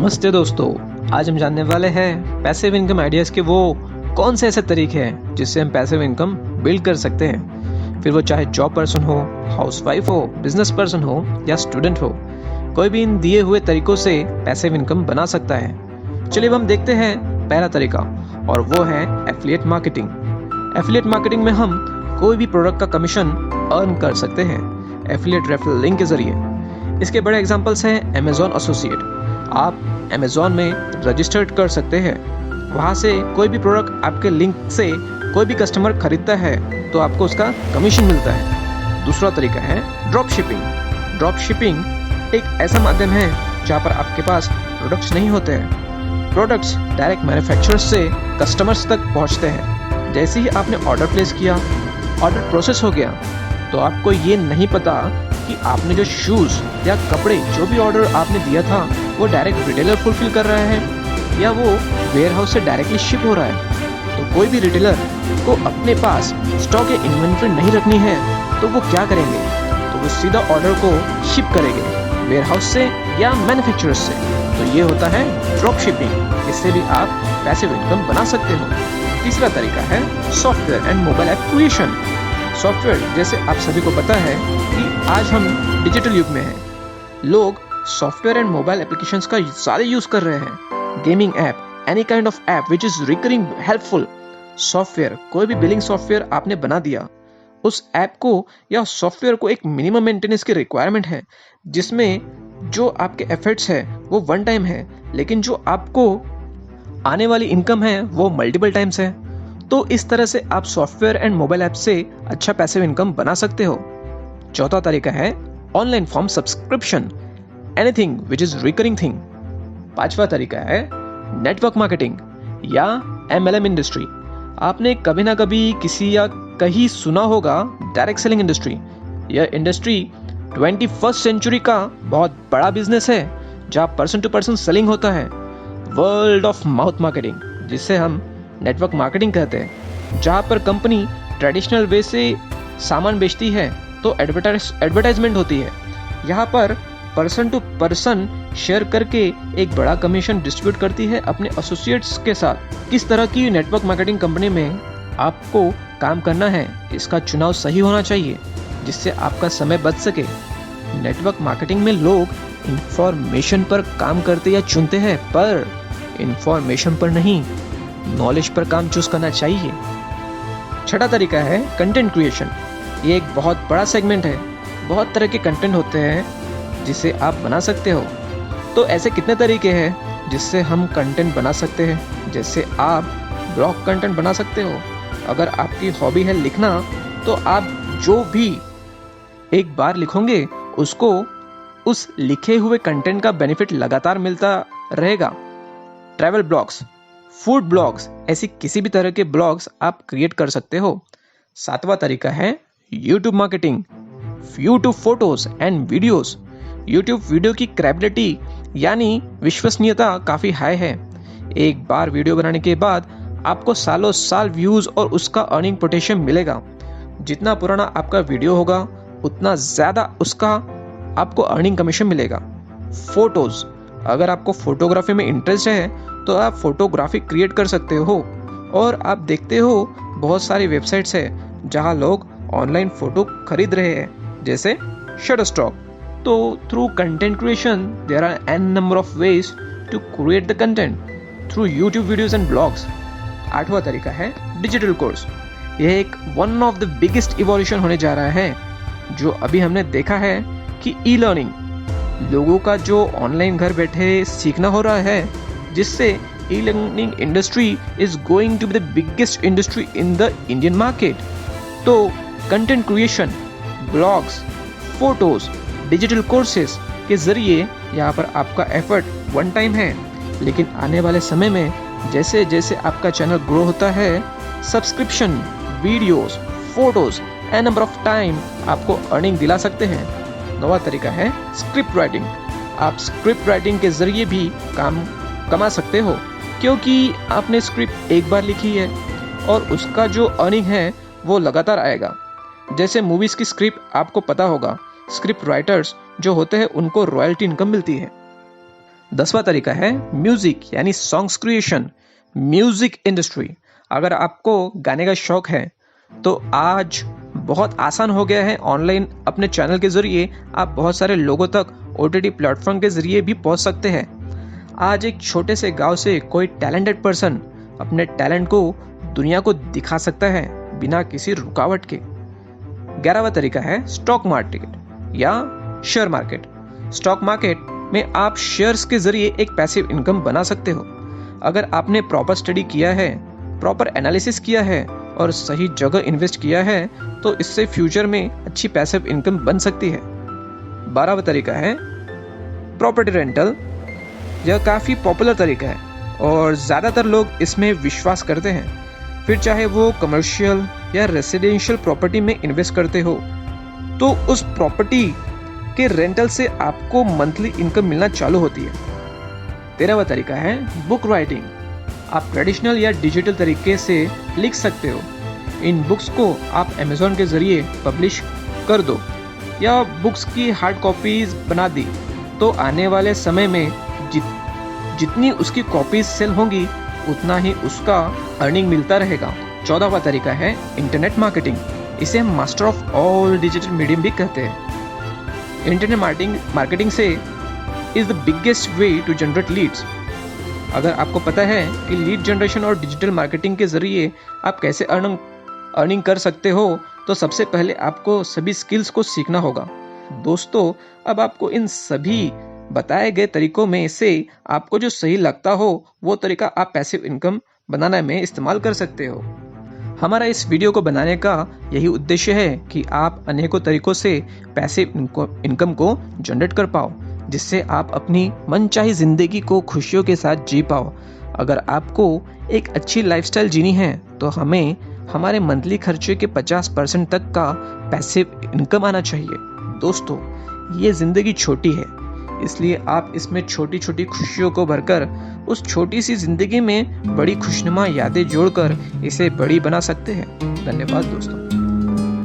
नमस्ते दोस्तों, आज हम जानने वाले हैं पैसिव इनकम आइडियाज़ के वो कौन से ऐसे तरीके हैं जिससे हम पैसिव इनकम बिल्ड कर सकते हैं। फिर वो चाहे जॉब पर्सन हो, हाउसवाइफ हो, बिजनेस पर्सन हो या स्टूडेंट हो, कोई भी इन दिए हुए तरीकों से पैसिव इनकम बना सकता है। चलिए अब हम देखते हैं पहला तरीका, और वो है एफिलिएट मार्केटिंग। एफिलिएट मार्केटिंग में हम कोई भी प्रोडक्ट का कमीशन अर्न कर सकते हैं एफिलिएट रेफरल लिंक के जरिए। इसके बड़े एग्जांपल्स हैं Amazon एसोसिएट। आप Amazon में रजिस्टर्ड कर सकते हैं, वहाँ से कोई भी प्रोडक्ट आपके लिंक से कोई भी कस्टमर खरीदता है तो आपको उसका कमीशन मिलता है। दूसरा तरीका है ड्रॉप शिपिंग। ड्रॉप शिपिंग एक ऐसा माध्यम है जहाँ पर आपके पास प्रोडक्ट्स नहीं होते हैं। प्रोडक्ट्स डायरेक्ट मैन्युफैक्चरर्स से कस्टमर्स तक पहुँचते हैं। जैसे ही आपने ऑर्डर प्लेस किया, ऑर्डर प्रोसेस हो गया, तो आपको ये नहीं पता कि आपने जो शूज़ या कपड़े जो भी ऑर्डर आपने दिया था वो डायरेक्ट रिटेलर फुलफिल कर रहा है या वो वेयर हाउस से डायरेक्टली शिप हो रहा है। तो कोई भी रिटेलर को अपने पास स्टॉक या इन्वेंट्री नहीं रखनी है तो वो क्या करेंगे, तो वो सीधा ऑर्डर को शिप करेंगे वेयर हाउस से या मैन्युफैक्चरर्स से। तो ये होता है ड्रॉप शिपिंग। इससे भी आप पैसिव इनकम बना सकते हो। तीसरा तरीका है software and mobile app creation. Software, जैसे आप सभी को पता है कि आज हम डिजिटल युग में हैं, लोग सॉफ्टवेयर एंड मोबाइल एप्लीकेशंस का ज़्यादा यूज़ कर रहे हैं। Gaming app, any kind of app which is recurring helpful. Software, कोई भी बिलिंग सॉफ्टवेयर आपने बना दिया, उस ऐप को या सॉफ्टवेयर को एक मिनिमम मेंटेनेंस की रिक्वायरमेंट है, जिसमें जो आपके एफर्ट्स है वो वन टाइम है, लेकिन जो आपको आने वाली इनकम है वो मल्टीपल टाइम्स है। तो इस तरह से आप सॉफ्टवेयर एंड मोबाइल ऐप से अच्छा पैसिव इनकम बना सकते हो। चौथा तरीका है online form subscription, anything which is recurring thing. पांचवा तरीका है नेटवर्क मार्केटिंग या MLM इंडस्ट्री। आपने कभी ना कभी किसी या कहीं सुना होगा डायरेक्ट सेलिंग इंडस्ट्री। यह इंडस्ट्री 21st सेंचुरी का बहुत बड़ा बिजनेस है जहाँ पर्सन टू पर्सन सेलिंग होता है। वर्ल्ड ऑफ माउथ मार्केटिंग, जिसे हम नेटवर्क मार्केटिंग कहते हैं, जहाँ पर कंपनी ट्रेडिशनल वे से सामान बेचती है तो एडवर्टाइजमेंट होती है। यहाँ पर पर्सन टू पर्सन शेयर करके एक बड़ा कमीशन डिस्ट्रीब्यूट करती है अपने एसोसिएट्स के साथ। किस तरह की नेटवर्क मार्केटिंग कंपनी में आपको काम करना है, इसका चुनाव सही होना चाहिए जिससे आपका समय बच सके। नेटवर्क मार्केटिंग में लोग इंफॉर्मेशन पर काम करते या चुनते हैं, पर इंफॉर्मेशन पर नहीं, नॉलेज पर काम चूज करना चाहिए। छठा तरीका है कंटेंट क्रिएशन। ये एक बहुत बड़ा सेगमेंट है। बहुत तरह के कंटेंट होते हैं जिसे आप बना सकते हो। तो ऐसे कितने तरीके हैं जिससे हम कंटेंट बना सकते हैं। जैसे आप ब्लॉग कंटेंट बना सकते हो। अगर आपकी हॉबी है लिखना, तो आप जो भी एक बार लिखोगे उसको उस लिखे हुए कंटेंट का बेनिफिट लगातार मिलता रहेगा। ट्रैवल ब्लॉग्स, फूड ब्लॉग्स, ऐसी किसी भी तरह के ब्लॉग्स आप क्रिएट कर सकते हो। सातवां तरीका है YouTube marketing, YouTube photos and videos. YouTube video की क्रेडिबिलिटी यानी विश्वसनीयता काफ़ी हाई है। एक बार वीडियो बनाने के बाद आपको सालों साल व्यूज़ और उसका अर्निंग पोटेंशियल मिलेगा। जितना पुराना आपका वीडियो होगा उतना ज़्यादा उसका आपको अर्निंग कमीशन मिलेगा। फोटोज़, अगर आपको फोटोग्राफी में इंटरेस्ट है तो आप फोटोग्राफी क्रिएट कर सकते हो। और आप देखते हो बहुत सारी वेबसाइट्स है जहां लोग ऑनलाइन फ़ोटो खरीद रहे हैं, जैसे शटरस्टॉक। तो through content creation there are an number of ways to create the content through YouTube videos and blogs. आठवां तरीका है डिजिटल कोर्स। यह एक one of the biggest evolution होने जा रहा है। जो अभी हमने देखा है कि ई लर्निंग, लोगों का जो ऑनलाइन घर बैठे सीखना हो रहा है, जिससे e learning industry is going to be the biggest industry in the Indian market. तो content creation, blogs, photos, digital courses के जरिए यहाँ पर आपका एफर्ट वन टाइम है, लेकिन आने वाले समय में जैसे जैसे आपका चैनल ग्रो होता है, subscription, videos, photos and number of time आपको अर्निंग दिला सकते हैं। नवा तरीका है स्क्रिप्ट राइटिंग। आप स्क्रिप्ट राइटिंग के जरिए भी काम कमा सकते हो, क्योंकि आपने स्क्रिप्ट एक बार लिखी है और उसका जो अर्निंग है वो लगातार आएगा। जैसे मूवीज़ की स्क्रिप्ट आपको पता होगा, स्क्रिप्ट राइटर्स जो होते हैं उनको रॉयल्टी इनकम मिलती है। 10वां तरीका है म्यूजिक यानी सॉन्ग्स क्रिएशन, म्यूजिक इंडस्ट्री। अगर आपको गाने का शौक है तो आज बहुत आसान हो गया है। ऑनलाइन अपने चैनल के जरिए आप बहुत सारे लोगों तक OTT प्लेटफॉर्म के जरिए भी पहुंच सकते हैं। आज एक छोटे से गांव से कोई टैलेंटेड पर्सन अपने टैलेंट को दुनिया को दिखा सकता है बिना किसी रुकावट के। 11वां तरीका है स्टॉक मार्केट या शेयर मार्केट। स्टॉक मार्केट में आप शेयर्स के जरिए एक पैसिव इनकम बना सकते हो। अगर आपने प्रॉपर स्टडी किया है, प्रॉपर एनालिसिस किया है और सही जगह इन्वेस्ट किया है तो इससे फ्यूचर में अच्छी पैसिव इनकम बन सकती है। 12वां तरीका है प्रॉपर्टी रेंटल। यह काफ़ी पॉपुलर तरीका है और ज़्यादातर लोग इसमें विश्वास करते हैं। फिर चाहे वो कमर्शियल या रेसिडेंशियल प्रॉपर्टी में इन्वेस्ट करते हो तो उस प्रॉपर्टी के रेंटल से आपको मंथली इनकम मिलना चालू होती है। 13वां तरीका है बुक राइटिंग। आप ट्रेडिशनल या डिजिटल तरीके से लिख सकते हो। इन बुक्स को आप अमेज़ॉन के जरिए पब्लिश कर दो या बुक्स की हार्ड कॉपीज बना दी तो आने वाले समय में जितनी उसकी कॉपीज सेल होंगी उतना ही उसका अर्निंग मिलता रहेगा। 14वां तरीका है इंटरनेट मार्केटिंग। इसे हम master of all digital medium भी कहते हैं। इंटरनेट मार्केटिंग से is the biggest way to generate leads. अगर आपको पता है कि लीड जनरेशन और डिजिटल मार्केटिंग के जरिए आप कैसे अर्निंग कर सकते हो तो सबसे पहले आपको सभी स्किल्स को सीखना होगा। दोस्तों, अब आपको इन सभी बताए गए तरीकों में से आपको जो सही लगता हो वो तरीका आप पैसिव इनकम बनाने में इस्तेमाल कर सकते हो। हमारा इस वीडियो को बनाने का यही उद्देश्य है कि आप अनेकों तरीकों से पैसिव इनकम को जनरेट कर पाओ, जिससे आप अपनी मनचाही जिंदगी को खुशियों के साथ जी पाओ। अगर आपको एक अच्छी लाइफस्टाइल जीनी है तो हमें हमारे मंथली खर्चे के 50% तक का पैसिव इनकम आना चाहिए। दोस्तों, ये जिंदगी छोटी है, इसलिए आप इसमें छोटी छोटी खुशियों को भरकर उस छोटी सी जिंदगी में बड़ी खुशनुमा यादें जोड़कर इसे बड़ी बना सकते हैं। धन्यवाद दोस्तों।